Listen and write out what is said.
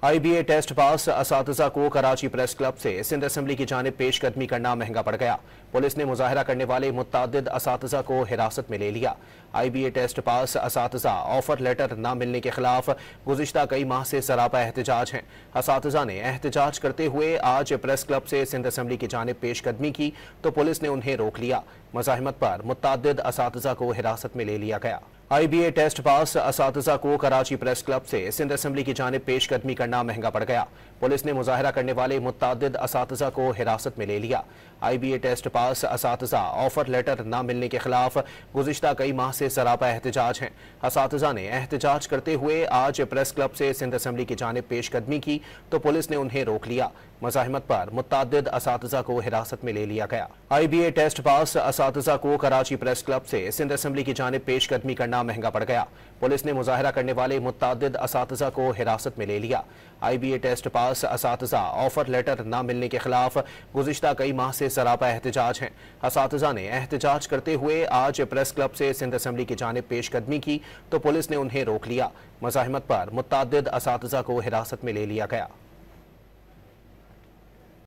IBA test pass असातिज़ा को Karachi press club से Sindh assembly की जानिब पेशकदमी करना महंगा पड़ गया। पुलिस ने मुजाहरा करने वाले मुतअद्दिद असातिज़ा को हिरासत में ले लिया। IBA टेस्ट पास असातिज़ा ऑफर लेटर न मिलने के खिलाफ गुज़िश्ता कई माह से सरापा एहतजाज हैं। असातिज़ा ने एहतजाज करते हुए आज प्रेस क्लब से सिंध असेंबली की जानिब पेशकदमी की तो पुलिस ने उन्हें रोक लिया। मज़ाहिमत पर मुतअद्दिद असातिज़ा को हिरासत में ले लिया गया। IBA टेस्ट पास असातिज़ा को कराची प्रेस क्लब से सिंध असेंबली की जानिब पेशकदमी करना महंगा पड़ गया। पुलिस ने मुजाहरा करने वाले मुतअद्दिद असातिज़ा को हिरासत में ले लिया। IBA टेस्ट पास असातिज़ा ऑफर लेटर न मिलने के खिलाफ गुज़िश्ता कई माह से सरापा एहतजाज हैं। असातिज़ा ने एहतजाज करते हुए आज प्रेस क्लब से सिंध असेंबली की जानिब पेशकदमी की तो पुलिस ने उन्हें रोक लिया। मज़ाहिमत पर मुतअद्दिद असातिज़ा को हिरासत में ले लिया गया। IBA टेस्ट पास असातिज़ा को कराची प्रेस क्लब से सिंध असेंबली की जानिब पेशकदमी करना महंगा पड़ गया। पुलिस ने मुजाहरा करने वाले मुतअद्दिद असातिज़ा को हिरासत में ले लिया। IBA टेस्ट पास असातिज़ा ऑफर लेटर न मिलने के खिलाफ गुज़िश्ता कई माह से सरापा एहतजाज हैं। असातिज़ा ने एहतजाज करते हुए आज प्रेस क्लब से सिंध असेंबली की जानिब पेशकदमी की तो पुलिस ने उन्हें रोक लिया। मज़ाहिमत पर मुतअद्दिद असातिज़ा को हिरासत में ले लिया गया।